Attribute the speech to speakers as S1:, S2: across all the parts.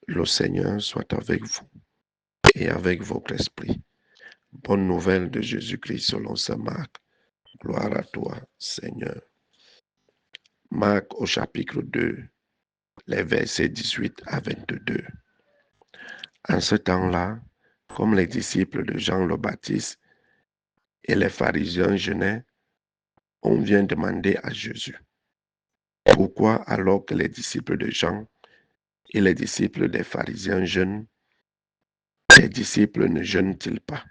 S1: Le Seigneur soit avec vous et avec votre esprit. Bonne nouvelle de Jésus-Christ selon saint Marc. Gloire à toi, Seigneur. Marc au chapitre 2, les versets 18 à 22. En ce temps-là, comme les disciples de Jean le Baptiste et les pharisiens jeûnaient, on vient demander à Jésus, pourquoi alors que les disciples de Jean et les disciples des pharisiens jeûnent, les disciples ne jeûnent-ils pas?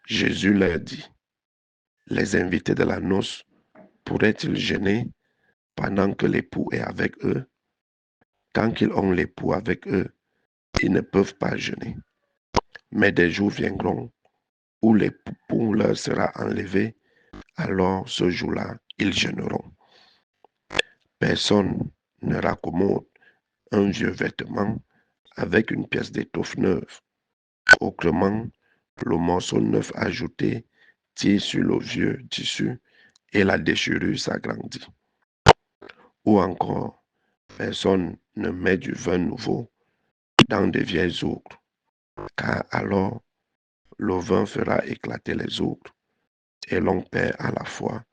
S1: Jésus leur dit, les invités de la noce pourraient-ils jeûner pendant que l'époux est avec eux? Tant qu'ils ont l'époux avec eux, ils ne peuvent pas jeûner. Mais des jours viendront où l'époux leur sera enlevé, alors ce jour-là, ils jeûneront. Personne ne raccommode un vieux vêtement avec une pièce d'étoffe neuve. Autrement, le morceau neuf ajouté tire sur le vieux tissu et la déchirure s'agrandit. Ou encore, personne ne met du vin nouveau dans de vieilles outres, car alors le vin fera éclater les outres, et l'on perd à la fois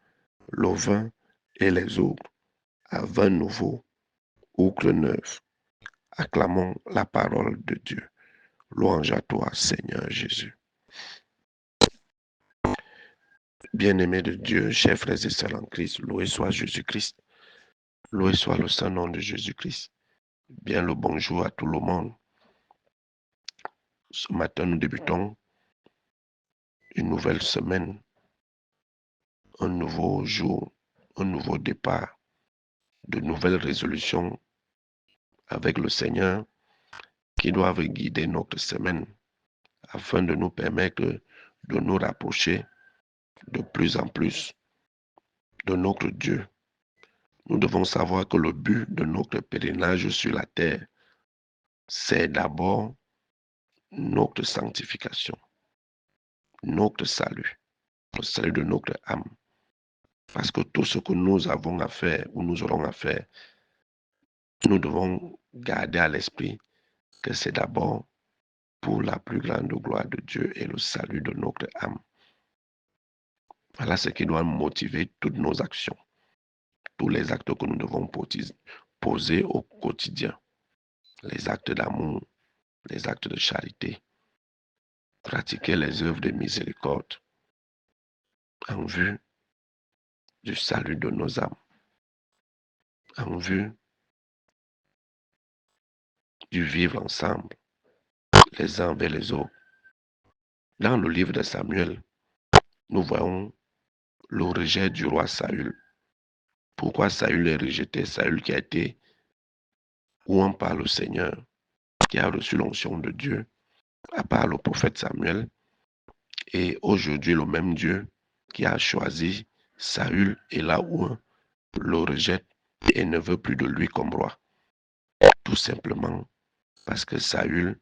S1: le vin et les outres. À vin nouveau, outre neuve. Acclamons la parole de Dieu. Louange à toi, Seigneur Jésus. Bien-aimés de Dieu, chers frères et sœurs en Christ, loué soit Jésus-Christ. Loué soit le saint nom de Jésus-Christ. Bien le bonjour à tout le monde. Ce matin, nous débutons une nouvelle semaine, un nouveau jour, un nouveau départ, de nouvelles résolutions avec le Seigneur qui doivent guider notre semaine afin de nous permettre de nous rapprocher de plus en plus de notre Dieu. Nous devons savoir que le but de notre pèlerinage sur la terre, c'est d'abord notre sanctification, notre salut, le salut de notre âme. Parce que tout ce que nous avons à faire ou nous aurons à faire, nous devons garder à l'esprit que c'est d'abord pour la plus grande gloire de Dieu et le salut de notre âme. Voilà ce qui doit motiver toutes nos actions, tous les actes que nous devons poser au quotidien, les actes d'amour, les actes de charité, pratiquer les œuvres de miséricorde en vue du salut de nos âmes, en vue du vivre ensemble, les uns avec les autres. Dans le livre de Samuel, nous voyons le rejet du roi Saül. Pourquoi Saül est rejeté? Saül qui a été oué par le Seigneur, qui a reçu l'onction de Dieu, à part le prophète Samuel, et aujourd'hui le même Dieu qui a choisi Saül et là où le rejette et ne veut plus de lui comme roi. Tout simplement parce que Saül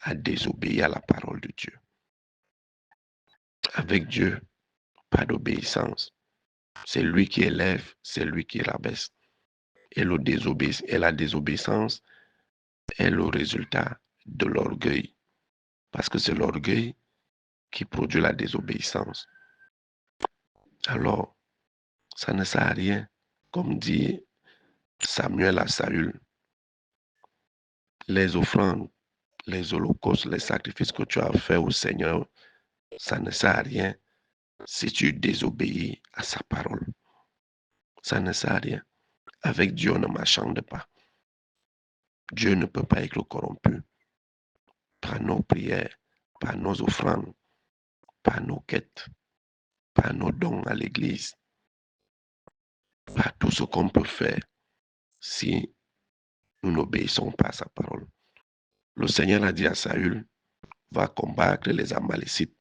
S1: a désobéi à la parole de Dieu. Avec Dieu, pas d'obéissance. C'est lui qui élève, c'est lui qui rabaisse. Et la désobéissance est le résultat de l'orgueil. Parce que c'est l'orgueil qui produit la désobéissance. Alors, ça ne sert à rien, comme dit Samuel à Saül. Les offrandes, les holocaustes, les sacrifices que tu as faits au Seigneur, ça ne sert à rien si tu désobéis à sa parole. Ça ne sert à rien. Avec Dieu, on ne marchande pas. Dieu ne peut pas être corrompu par nos prières, par nos offrandes, par nos quêtes, par nos dons à l'Église, par tout ce qu'on peut faire si nous n'obéissons pas à sa parole. Le Seigneur a dit à Saül, va combattre les Amalécites,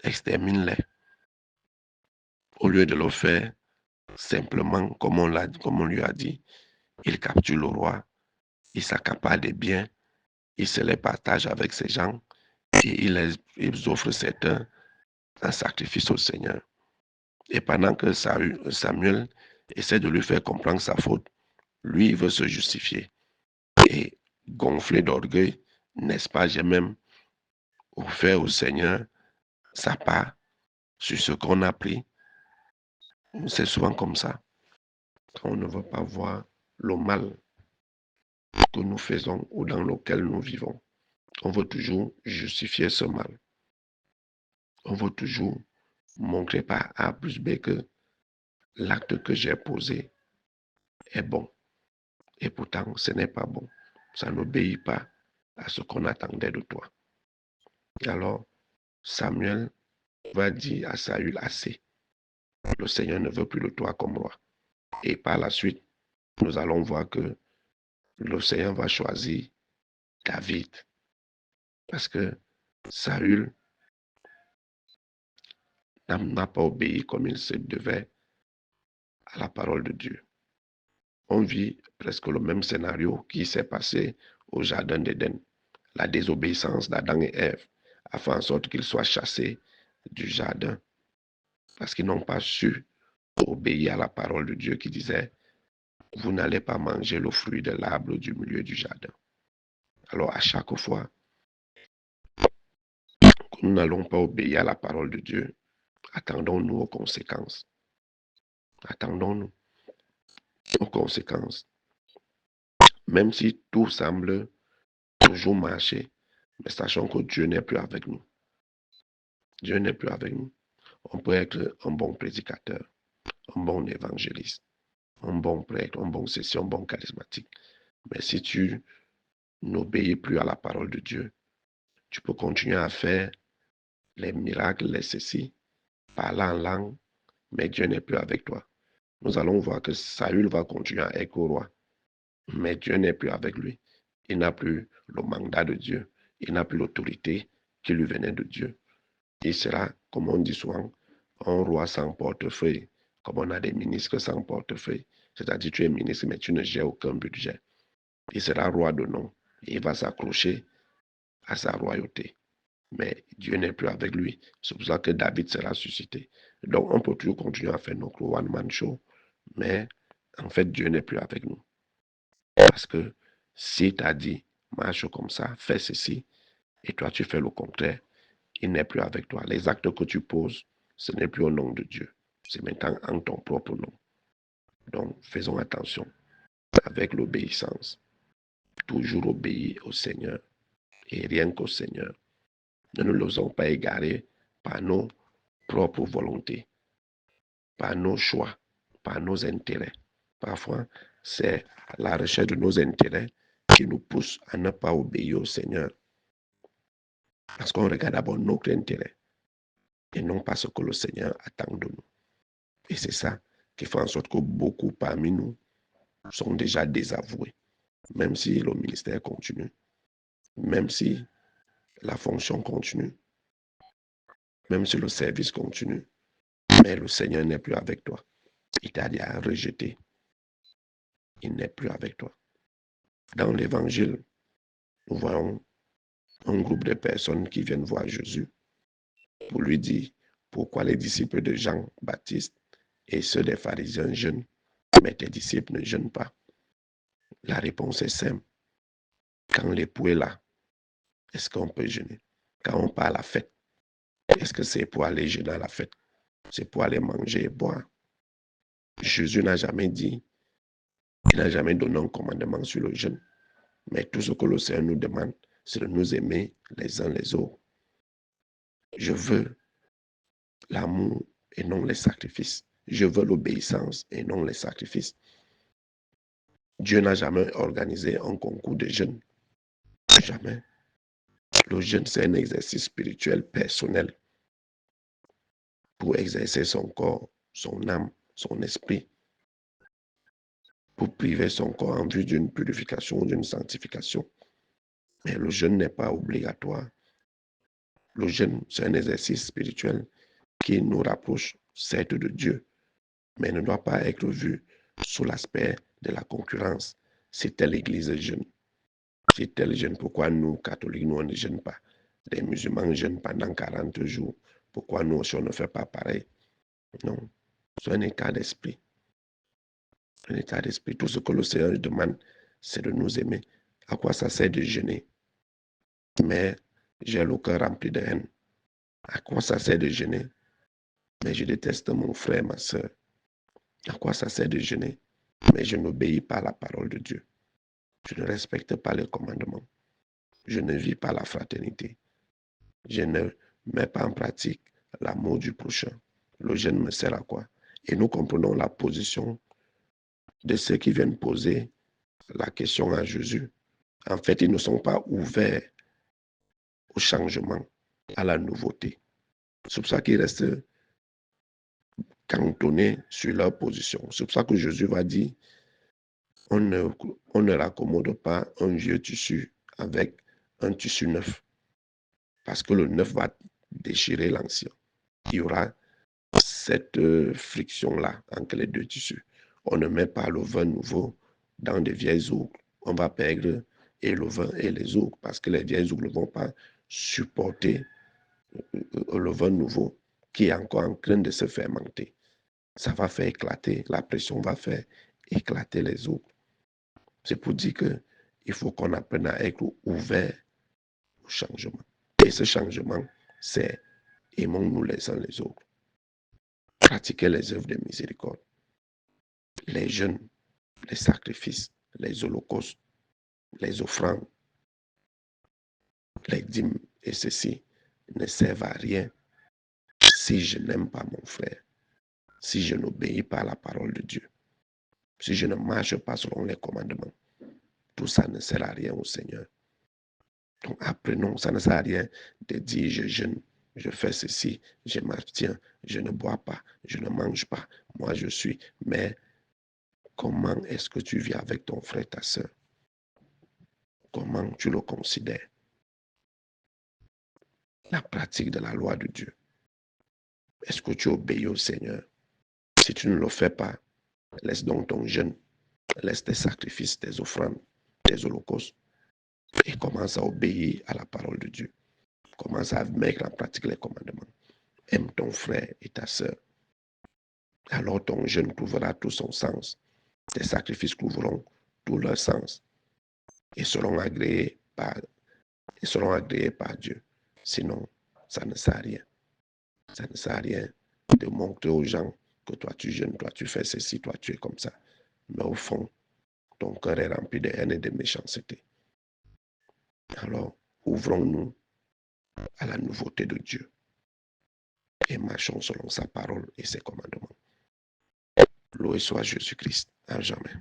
S1: extermine-les. Au lieu de le faire simplement comme on lui a dit, il capture le roi, il s'accapare des biens, il se les partage avec ses gens et il offre certains en sacrifice au Seigneur. Et pendant que Samuel essaie de lui faire comprendre sa faute, lui, il veut se justifier. Et gonflé d'orgueil, n'est-ce pas, j'ai même offert au Seigneur sa part sur ce qu'on a pris. C'est souvent comme ça. Quand on ne veut pas voir le mal que nous faisons ou dans lequel nous vivons, on veut toujours justifier ce mal. On veut toujours montrer par A plus B que l'acte que j'ai posé est bon. Et pourtant, ce n'est pas bon. Ça n'obéit pas à ce qu'on attendait de toi. Alors, Samuel va dire à Saül assez. Le Seigneur ne veut plus de toi comme roi. Et par la suite, nous allons voir que le Seigneur va choisir David. Parce que Saül n'a pas obéi comme il se devait à la parole de Dieu. On vit presque le même scénario qui s'est passé au jardin d'Éden. La désobéissance d'Adam et Ève a fait en sorte qu'ils soient chassés du jardin parce qu'ils n'ont pas su obéir à la parole de Dieu qui disait « Vous n'allez pas manger le fruit de l'arbre du milieu du jardin ». Alors à chaque fois que nous n'allons pas obéir à la parole de Dieu, attendons-nous aux conséquences. Attendons-nous aux conséquences. Même si tout semble toujours marcher, mais sachons que Dieu n'est plus avec nous. Dieu n'est plus avec nous. On peut être un bon prédicateur, un bon évangéliste, un bon prêtre, un bon session, un bon charismatique. Mais si tu n'obéis plus à la parole de Dieu, tu peux continuer à faire les miracles, les ceci, parler en langue, mais Dieu n'est plus avec toi. Nous allons voir que Saül va continuer à être roi, mais Dieu n'est plus avec lui. Il n'a plus le mandat de Dieu. Il n'a plus l'autorité qui lui venait de Dieu. Il sera, comme on dit souvent, un roi sans portefeuille, comme on a des ministres sans portefeuille. C'est-à-dire tu es ministre, mais tu ne gères aucun budget. Il sera roi de nom. Et il va s'accrocher à sa royauté. Mais Dieu n'est plus avec lui. C'est pour ça que David sera suscité. Donc, on peut toujours continuer à faire notre one-man show, mais en fait, Dieu n'est plus avec nous. Parce que s'il t'a dit, marche comme ça, fais ceci, et toi, tu fais le contraire, il n'est plus avec toi. Les actes que tu poses, ce n'est plus au nom de Dieu. C'est maintenant en ton propre nom. Donc, faisons attention avec l'obéissance. Toujours obéir au Seigneur et rien qu'au Seigneur. Ne nous laissons pas égarer par nos propres volontés, par nos choix, par nos intérêts. Parfois, c'est la recherche de nos intérêts qui nous pousse à ne pas obéir au Seigneur. Parce qu'on regarde d'abord notre intérêt et non pas ce que le Seigneur attend de nous. Et c'est ça qui fait en sorte que beaucoup parmi nous sont déjà désavoués, même si le ministère continue, même si la fonction continue, même si le service continue, mais le Seigneur n'est plus avec toi. Il t'a déjà rejeté. Il n'est plus avec toi. Dans l'évangile, nous voyons un groupe de personnes qui viennent voir Jésus pour lui dire pourquoi les disciples de Jean-Baptiste et ceux des pharisiens jeûnent, mais tes disciples ne jeûnent pas. La réponse est simple. Quand l'époux est là, est-ce qu'on peut jeûner? Quand on part à la fête, est-ce que c'est pour aller jeûner à la fête? C'est pour aller manger et boire. Jésus n'a jamais dit, il n'a jamais donné un commandement sur le jeûne. Mais tout ce que le Seigneur nous demande, c'est de nous aimer les uns les autres. Je veux l'amour et non les sacrifices. Je veux l'obéissance et non les sacrifices. Dieu n'a jamais organisé un concours de jeûne. Jamais. Le jeûne, c'est un exercice spirituel personnel pour exercer son corps, son âme, son esprit, pour priver son corps en vue d'une purification, d'une sanctification. Mais le jeûne n'est pas obligatoire. Le jeûne, c'est un exercice spirituel qui nous rapproche, certes, de Dieu, mais ne doit pas être vu sous l'aspect de la concurrence. Si telle église jeûne, si tel jeûne, pourquoi nous, catholiques, nous, on ne jeûne pas? Les musulmans jeûnent pendant 40 jours. Pourquoi nous aussi, on ne fait pas pareil? Non, c'est un état d'esprit. Un état d'esprit. Tout ce que le Seigneur demande, c'est de nous aimer. À quoi ça sert de jeûner, mais j'ai le cœur rempli de haine? À quoi ça sert de jeûner, mais je déteste mon frère, ma soeur? À quoi ça sert de jeûner, mais je n'obéis pas à la parole de Dieu? Je ne respecte pas les commandements. Je ne vis pas la fraternité. Je ne mets pas en pratique l'amour du prochain. Le jeûne me sert à quoi? Et nous comprenons la position de ceux qui viennent poser la question à Jésus. En fait, ils ne sont pas ouverts au changement, à la nouveauté. C'est pour ça qu'ils restent cantonnés sur leur position. C'est pour ça que Jésus va dire, on ne raccommode pas un vieux tissu avec un tissu neuf, parce que le neuf va déchirer l'ancien. Il y aura cette friction-là entre les deux tissus. On ne met pas le vin nouveau dans des vieilles ougles. On va perdre et le vin et les ougles, parce que les vieilles ougles ne vont pas supporter le vin nouveau qui est encore en train de se fermenter. Ça va faire éclater, la pression va faire éclater les ougles. C'est pour dire qu'il faut qu'on apprenne à être ouvert au changement. Et ce changement, c'est aimons-nous les uns les autres. Pratiquer les œuvres de miséricorde. Les jeûnes, les sacrifices, les holocaustes, les offrandes, les dîmes et ceci ne servent à rien si je n'aime pas mon frère, si je n'obéis pas à la parole de Dieu, si je ne marche pas selon les commandements. Tout ça ne sert à rien au Seigneur. Donc apprenons, ça ne sert à rien de dire je jeûne, je fais ceci, je m'abstiens, je ne bois pas, je ne mange pas, moi je suis. Mais comment est-ce que tu vis avec ton frère, ta soeur? Comment tu le considères? La pratique de la loi de Dieu. Est-ce que tu obéis au Seigneur? Si tu ne le fais pas, laisse donc ton jeûne, laisse tes sacrifices, tes offrandes, tes holocaustes et commence à obéir à la parole de Dieu. Commence à mettre en pratique les commandements. Aime ton frère et ta soeur. Alors ton jeûne trouvera tout son sens. Tes sacrifices trouveront tout leur sens et seront agréés par Dieu. Sinon, ça ne sert à rien. Ça ne sert à rien de montrer aux gens que toi tu jeûnes, toi tu fais ceci, toi tu es comme ça. Mais au fond, ton cœur est rempli de haine et de méchanceté. Alors, ouvrons-nous à la nouveauté de Dieu et marchons selon sa parole et ses commandements. Loué soit Jésus-Christ. À jamais.